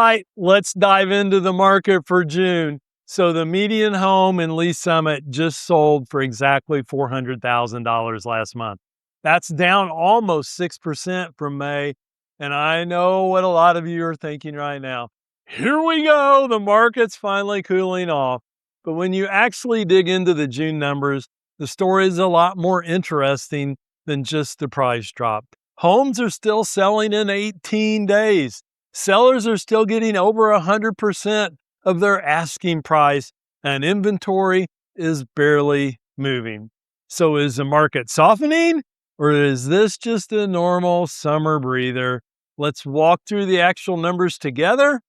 right, let's dive into the market for June. So the median home in Lee Summit just sold for exactly $400,000 last month. That's down almost 6% from May. And I know what a lot of you are thinking right now. Here we go, the market's finally cooling off. But when you actually dig into the June numbers, the story is a lot more interesting than just the price drop. Homes are still selling in 18 days. Sellers are still getting over 100% of their asking price, and inventory is barely moving. So is the market softening, or is this just a normal summer breather? Let's walk through the actual numbers together,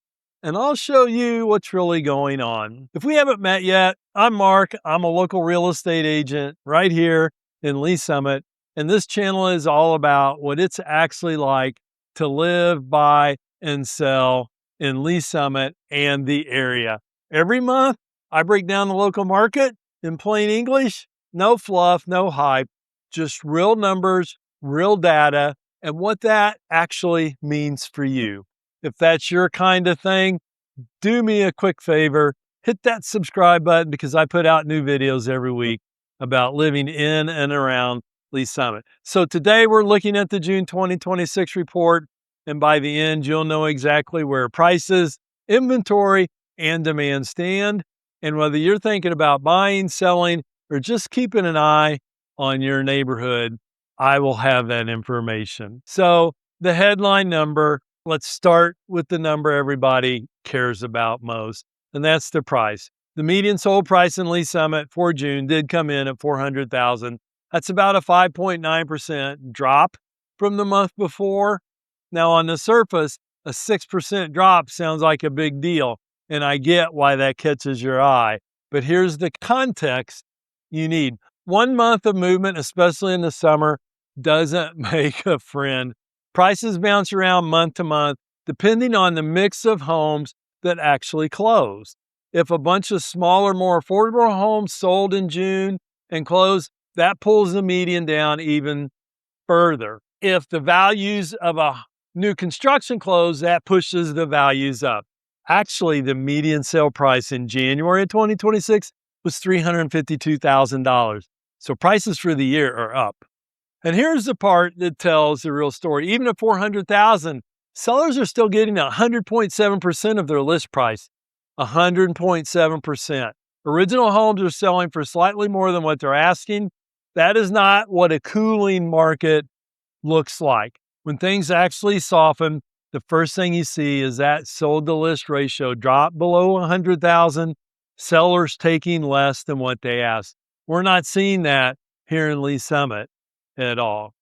and I'll show you what's really going on. If we haven't met yet, I'm Mark. I'm a local real estate agent right here in Lee Summit, and this channel is all about what it's actually like to live, buy, and sell in Lee Summit and the area. Every month, I break down the local market in plain English, no fluff, no hype, just real numbers, real data, and what that actually means for you. If that's your kind of thing, do me a quick favor, hit that subscribe button because I put out new videos every week about living in and around Lee Summit. So today we're looking at the June 2026 report, and by the end, you'll know exactly where prices, inventory, and demand stand, and whether you're thinking about buying, selling, or just keeping an eye on your neighborhood, I will have that information. So the headline number, let's start with the number everybody cares about most, and that's the price. The median sold price in Lee Summit for June did come in at $400,000. That's about a 5.9% drop from the month before. Now, on the surface, a 6% drop sounds like a big deal, and I get why that catches your eye. But here's the context you need. 1 month of movement, especially in the summer, doesn't make a friend. Prices bounce around month to month, depending on the mix of homes that actually close. If a bunch of smaller, more affordable homes sold in June and closed, that pulls the median down even further. If the values of a new construction close, that pushes the values up. Actually, the median sale price in January of 2026 was $352,000. So prices for the year are up. And here's the part that tells the real story. Even at $400,000, sellers are still getting 100.7% of their list price. 100.7%. Original homes are selling for slightly more than what they're asking. That is not what a cooling market looks like. When things actually soften, the first thing you see is that sold to list ratio drop below 100,000, sellers taking less than what they asked. We're not seeing that here in Lee Summit at all.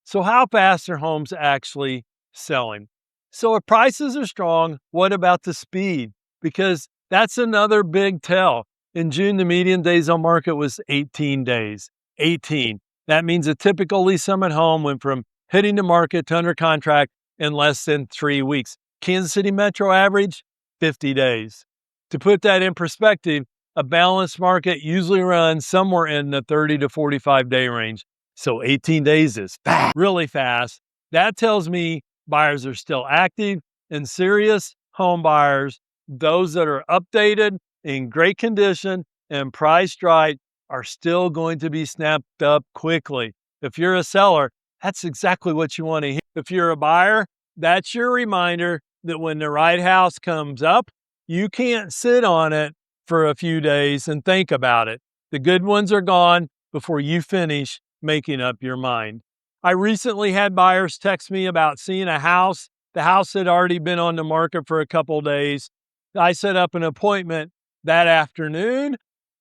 So how fast are homes actually selling? So if prices are strong, what about the speed? Because that's another big tell. In June, the median days on market was 18 days. 18. That means a typical Lee Summit home went from hitting the market to under contract in less than 3 weeks. Kansas City Metro average, 50 days. To put that in perspective, a balanced market usually runs somewhere in the 30 to 45 day range. So 18 days is fast, really fast. That tells me buyers are still active and serious home buyers. Those that are updated, in great condition, and priced right are still going to be snapped up quickly. If you're a seller, that's exactly what you want to hear. If you're a buyer, that's your reminder that when the right house comes up, you can't sit on it for a few days and think about it. The good ones are gone before you finish making up your mind. I recently had buyers text me about seeing a house. The house had already been on the market for a couple days. I set up an appointment that afternoon.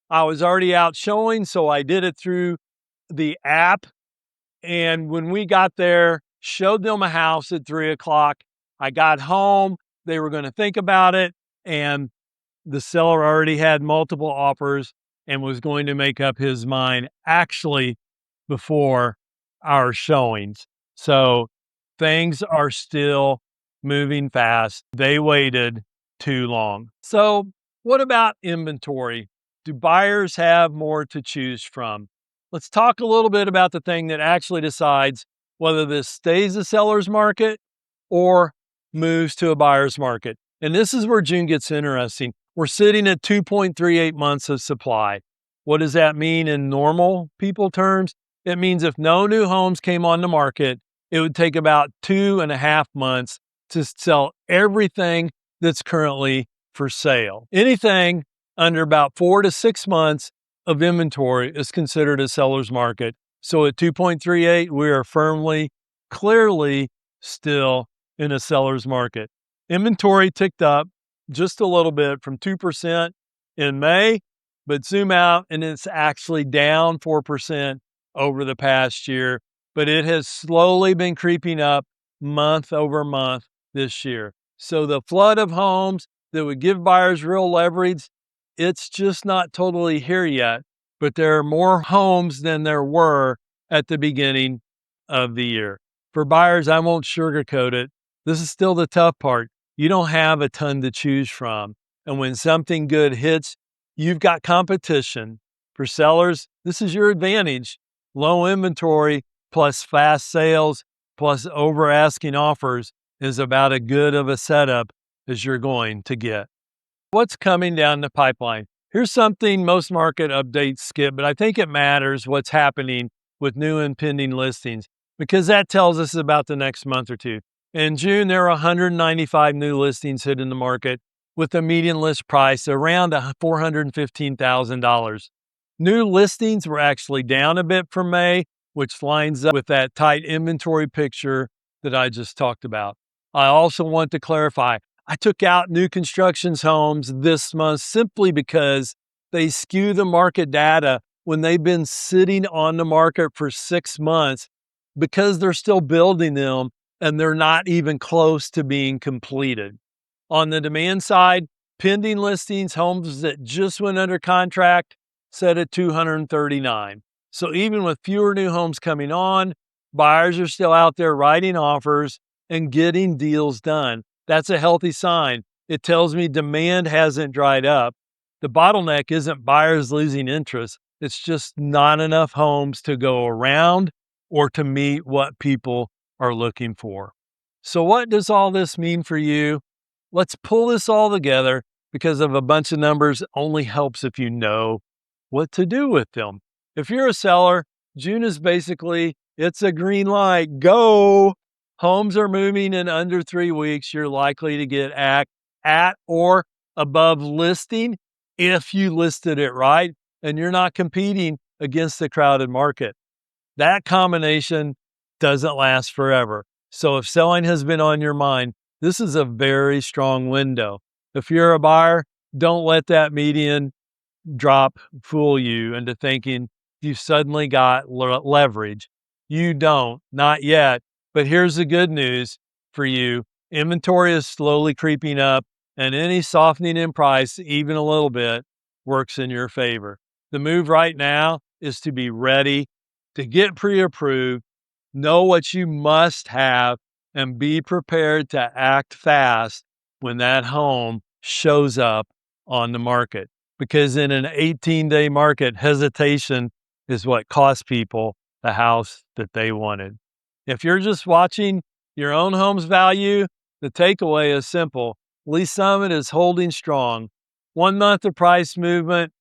I was already out showing, so I did it through the app. And when we got there, showed them a house at 3 o'clock. I got home. They were going to think about it. And the seller already had multiple offers and was going to make up his mind actually before our showings. So things are still moving fast. They waited too long. So what about inventory? Do buyers have more to choose from? Let's talk a little bit about the thing that actually decides whether this stays a seller's market or moves to a buyer's market. And this is where June gets interesting. We're sitting at 2.38 months of supply. What does that mean in normal people terms? It means if no new homes came on the market, it would take about 2.5 months to sell everything that's currently for sale. Anything under about 4 to 6 months of inventory is considered a seller's market. So at 2.38, we are firmly, clearly still in a seller's market. Inventory ticked up just a little bit from 2% in May, but zoom out and it's actually down 4% over the past year, but it has slowly been creeping up month over month this year. So the flood of homes that would give buyers real leverage, it's just not totally here yet, but there are more homes than there were at the beginning of the year. For buyers, I won't sugarcoat it. This is still the tough part. You don't have a ton to choose from. And when something good hits, you've got competition. For sellers, this is your advantage. Low inventory plus fast sales plus over asking offers is about as good of a setup as you're going to get. What's coming down the pipeline? Here's something most market updates skip, but I think it matters what's happening with new and pending listings because that tells us about the next month or two. In June, there were 195 new listings hitting the market with a median list price around $415,000. New listings were actually down a bit from May, which lines up with that tight inventory picture that I just talked about. I also want to clarify, I took out new constructions homes this month simply because they skew the market data when they've been sitting on the market for 6 months because they're still building them and they're not even close to being completed. On the demand side, pending listings, homes that just went under contract, set at 239. So even with fewer new homes coming on, buyers are still out there writing offers and getting deals done. That's a healthy sign. It tells me demand hasn't dried up. The bottleneck isn't buyers losing interest. It's just not enough homes to go around or to meet what people are looking for. So what does all this mean for you? Let's pull this all together because of a bunch of numbers only helps if you know what to do with them. If you're a seller, June is basically, it's a green light, go. Homes are moving in under 3 weeks. You're likely to get at or above listing if you listed it right and you're not competing against the crowded market. That combination doesn't last forever. So if selling has been on your mind, this is a very strong window. If you're a buyer, don't let that median drop fool you into thinking you suddenly got leverage. You don't, not yet. But here's the good news for you. Inventory is slowly creeping up, and any softening in price, even a little bit, works in your favor. The move right now is to be ready to get pre-approved, know what you must have, and be prepared to act fast when that home shows up on the market. Because in an 18-day market, hesitation is what cost people the house that they wanted. If you're just watching your own home's value, the takeaway is simple. Lease Summit is holding strong. 1 month of price movement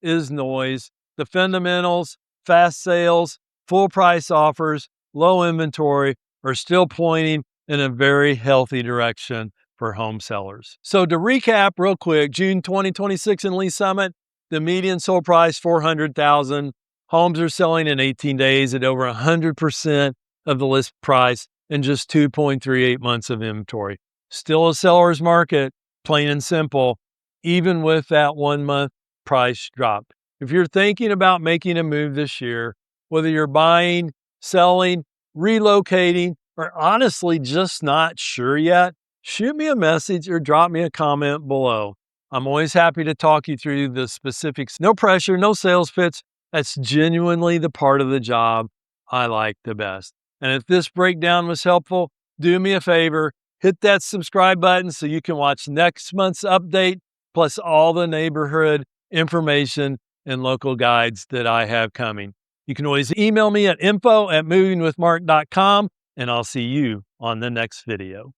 is noise. The fundamentals, fast sales, full price offers, low inventory are still pointing in a very healthy direction for home sellers. So to recap real quick, June 2026 in Lease Summit, the median sold price $400,000. Homes are selling in 18 days at over 100% of the list price in just 2.38 months of inventory. Still a seller's market, plain and simple, even with that 1 month price drop. If you're thinking about making a move this year, whether you're buying, selling, relocating, or honestly just not sure yet, shoot me a message or drop me a comment below. I'm always happy to talk you through the specifics. No pressure, no sales pitch. That's genuinely the part of the job I like the best. And if this breakdown was helpful, do me a favor, hit that subscribe button so you can watch next month's update, plus all the neighborhood information and local guides that I have coming. You can always email me at info@movingwithmark.com, and I'll see you on the next video.